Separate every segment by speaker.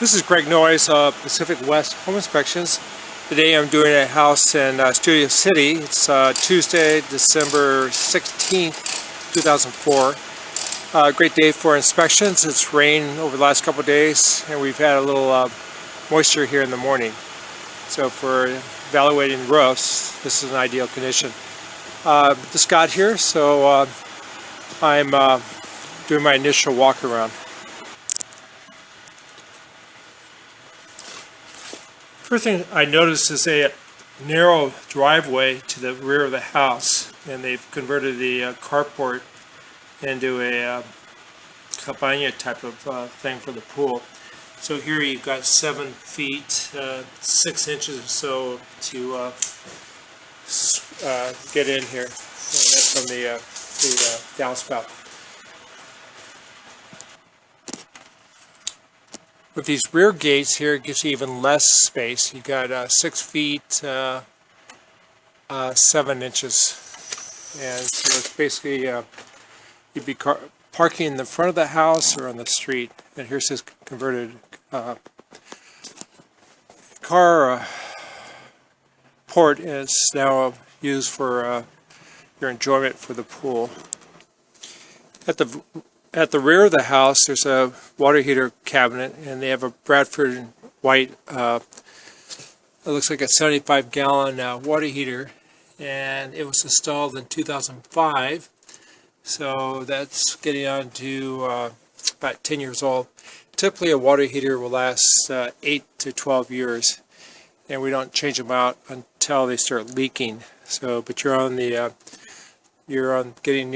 Speaker 1: This is Greg Noyes of Pacific West Home Inspections. Today I'm doing a house in Studio City. It's Tuesday, December 16th, 2004. Great day for inspections. It's rained over the last couple of days and we've had a little moisture here in the morning. So for evaluating roofs, this is an ideal condition. Just got here, so I'm doing my initial walk around. First thing I noticed is a narrow driveway to the rear of the house, and they've converted the carport into a cabana type of thing for the pool. So here you've got 7 feet, 6 inches or so to get in here. And that's from the downspout. With these rear gates here, it gives you even less space. You got 6 feet, 7 inches, and so it's basically you'd be parking in the front of the house or on the street. And here's this converted car port, and it's now used for your enjoyment for the pool. At the rear of the house, there's a water heater cabinet, and they have a Bradford white, it looks like a 75-gallon water heater, and it was installed in 2005, so that's getting on to about 10 years old. Typically a water heater will last 8 to 12 years, and we don't change them out until they start leaking. So, but you're on getting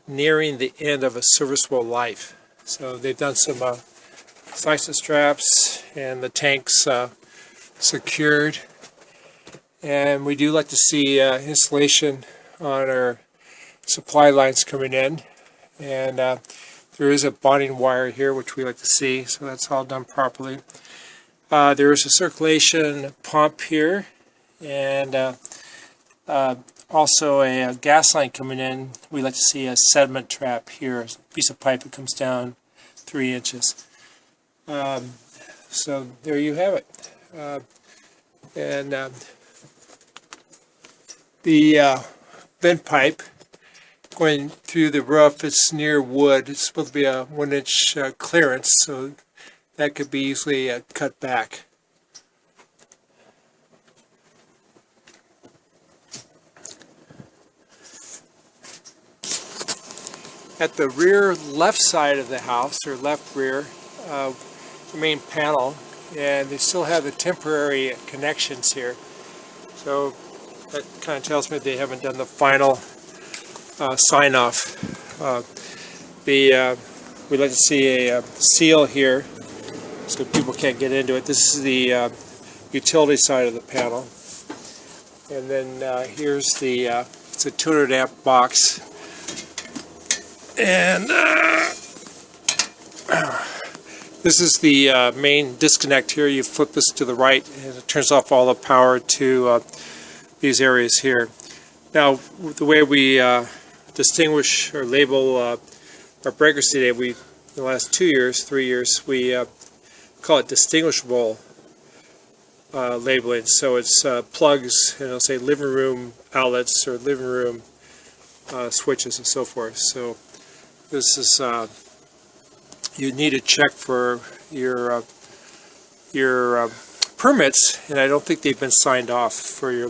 Speaker 1: nearing the end of a serviceable life. So they've done some license straps and the tanks secured, and we do like to see insulation on our supply lines coming in, and there is a bonding wire here which we like to see, so that's all done properly. There is a circulation pump here, and also a gas line coming in. We like to see a sediment trap here, a piece of pipe that comes down 3 inches. So there you have it. The vent pipe going through the roof, it's near wood. It's supposed to be a 1-inch clearance, so that could be easily cut back. At the rear left side of the house, or left rear, the main panel, and they still have the temporary connections here. So that kind of tells me they haven't done the final sign-off. We like to see a seal here so people can't get into it. This is the utility side of the panel. And then here's the, it's a 200 amp box. And this is the main disconnect here. You flip this to the right and it turns off all the power to these areas here. Now, the way we distinguish or label our breakers today, in the last 3 years, we call it distinguishable labeling. So it's plugs, and it'll say living room outlets or living room switches and so forth. So this is you need to check for your permits, and I don't think they've been signed off for your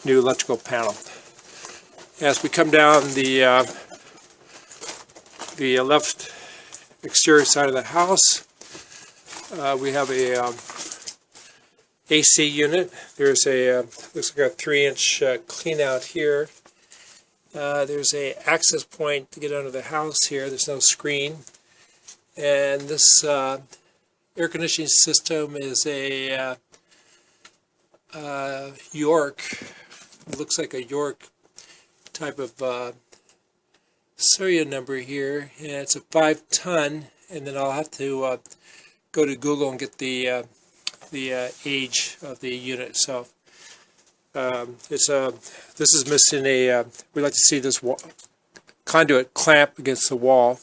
Speaker 1: new electrical panel. As we come down the left exterior side of the house, we have a AC unit. There's a looks like a 3-inch clean out here. There's a access point to get under the house here. There's no screen, and this air conditioning system is a York. It looks like a York type of serial number here, and it's a 5-ton. And then I'll have to go to Google and get the age of the unit itself. This is missing a, we like to see this conduit clamp against the wall,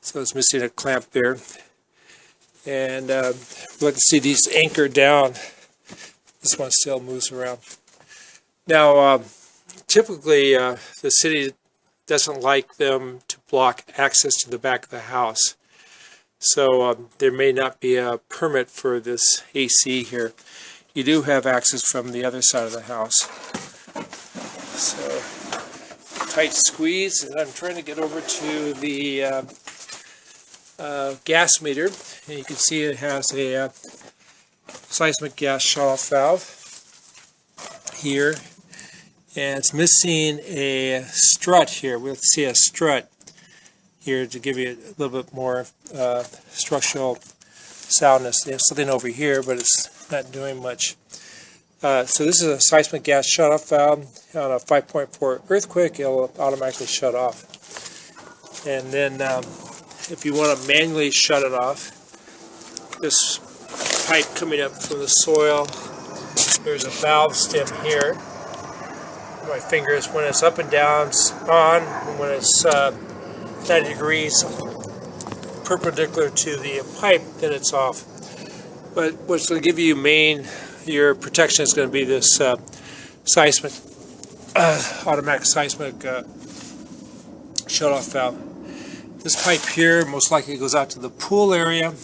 Speaker 1: so it's missing a clamp there. And we like to see these anchored down. This one still moves around. Now, typically, the city doesn't like them to block access to the back of the house. So there may not be a permit for this AC here. You do have access from the other side of the house. So, tight squeeze, and I'm trying to get over to the gas meter. And you can see it has a seismic gas shutoff valve here. And it's missing a strut here. We'll see a strut here to give you a little bit more structural soundness. There's something over here, but it's not doing much. So this is a seismic gas shutoff valve. On a 5.4 earthquake, it'll automatically shut off. And then if you want to manually shut it off, this pipe coming up from the soil, there's a valve stem here. My fingers, when it's up and down, it's on. And when it's 90 degrees perpendicular to the pipe, then it's off. But what's going to give you your protection is going to be this seismic, automatic seismic shut-off valve. This pipe here most likely goes out to the pool area,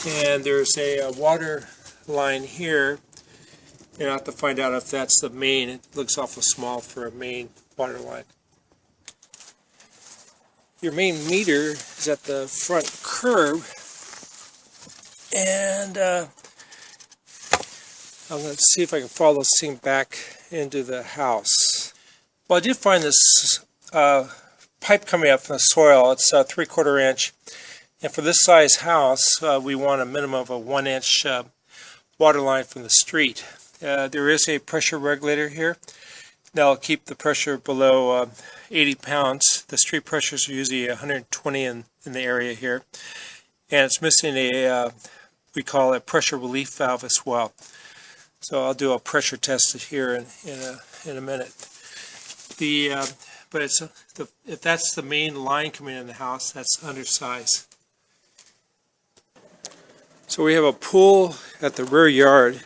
Speaker 1: and there's a water line here. You have to find out if that's the main. It looks awful small for a main water line. Your main meter is at the front curb, and I'm going to see if I can follow this thing back into the house. Well, I did find this pipe coming up from the soil. It's 3/4 inch, and for this size house, we want a minimum of a 1 inch water line from the street. There is a pressure regulator here. That'll keep the pressure below 80 pounds. The street pressures are usually 120 in the area here. And it's missing a, we call it pressure relief valve as well. So I'll do a pressure test here in a minute. But if that's the main line coming in the house, that's undersized. So we have a pool at the rear yard.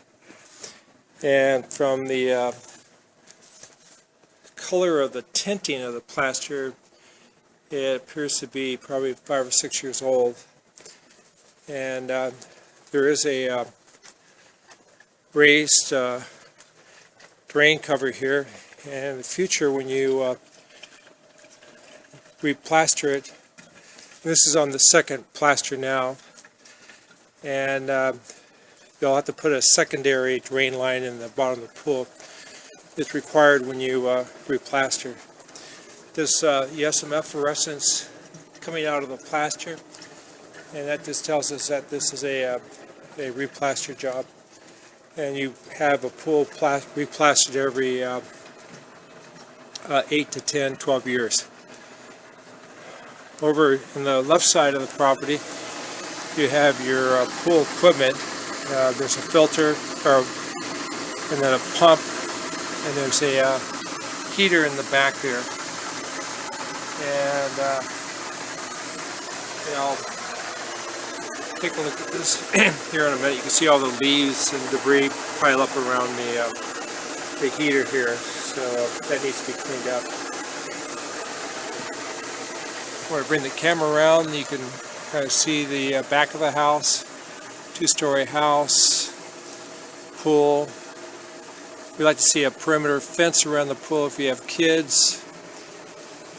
Speaker 1: And from the color of the tinting of the plaster, it appears to be probably 5 or 6 years old. And there is a raised drain cover here. And in the future, when you replaster it, this is on the second plaster now, and you'll have to put a secondary drain line in the bottom of the pool. It's required when you replaster. This ESMF fluorescence coming out of the plaster, and that just tells us that this is a replaster job. And you have a pool replastered every 8 to 10, 12 years. Over on the left side of the property, you have your pool equipment. There's a filter, and then a pump, and there's a heater in the back there. And I'll take a look at this here in a minute. You can see all the leaves and debris pile up around the heater here, so that needs to be cleaned up. When I bring the camera around, you can kind of see the back of the house. 2-story house, pool. We like to see a perimeter fence around the pool if you have kids.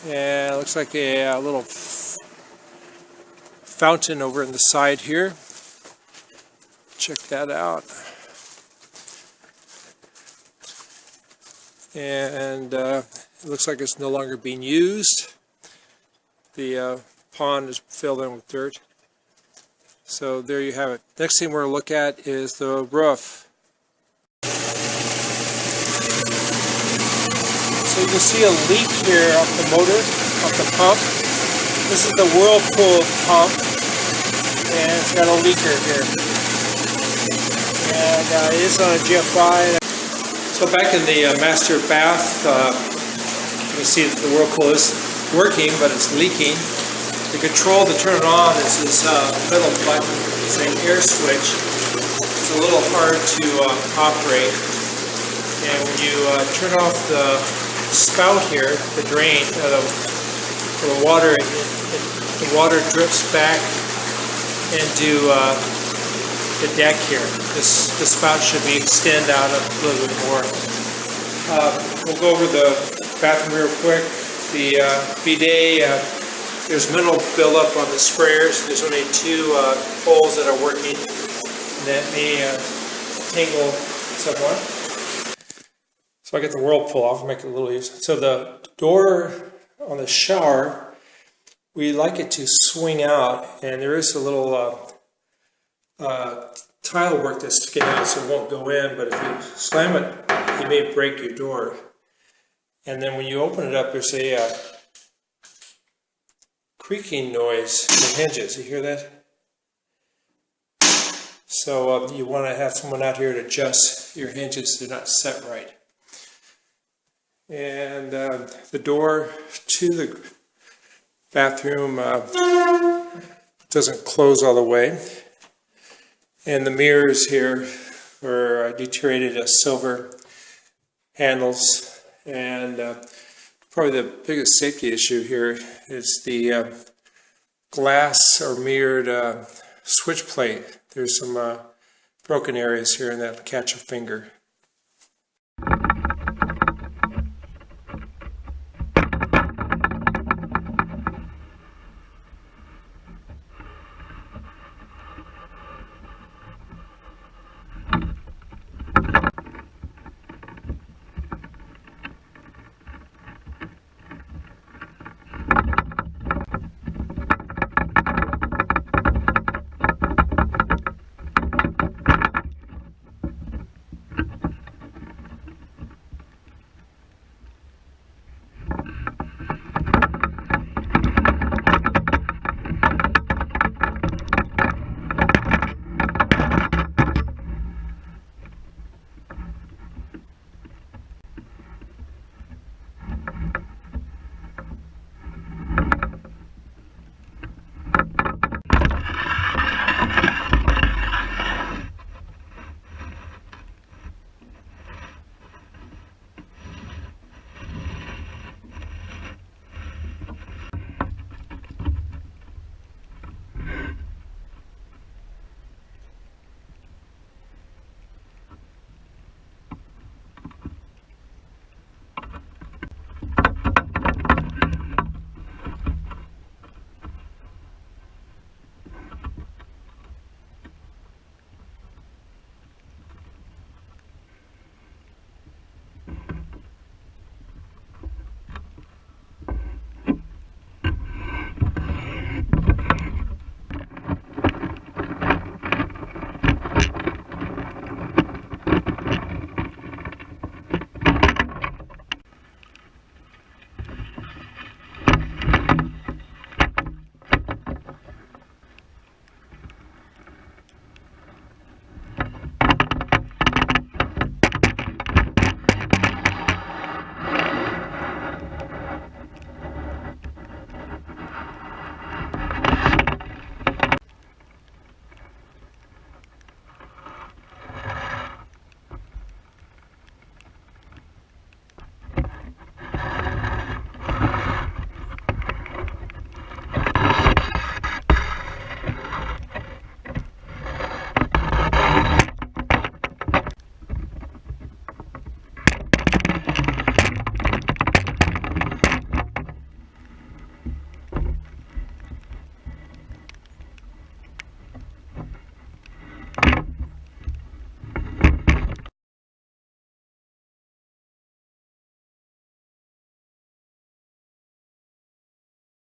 Speaker 1: And it looks like a little fountain over on the side here. Check that out. And it looks like it's no longer being used. The pond is filled in with dirt. So there you have it. Next thing we're going to look at is the roof. So you can see a leak here off the motor, off the pump. This is the Whirlpool pump, and it's got a leaker here. And it is on a GFI. So back in the master bath, you can see that the Whirlpool is working, but it's leaking. The control to turn it on is this middle button. is an air switch. It's a little hard to operate. And when you turn off the spout here, the drain, the water drips back into the deck here. The spout should be extended out a little bit more. We'll go over the bathroom real quick. The bidet, there's mineral buildup on the sprayers. There's only 2 holes that are working. That may tangle somewhat. So I get the whirlpool off and make it a little easier. So the door on the shower, we like it to swing out, and there is a little tile work that's sticking out, so it won't go in. But if you slam it, you may break your door. And then when you open it up, there's a creaking noise in the hinges. You hear that? So you want to have someone out here to adjust your hinges. They're not set right. And the door to the bathroom doesn't close all the way. And the mirrors here are deteriorated silver handles. And probably the biggest safety issue here is the glass or mirrored switch plate. There's some broken areas here, and that'll catch a finger.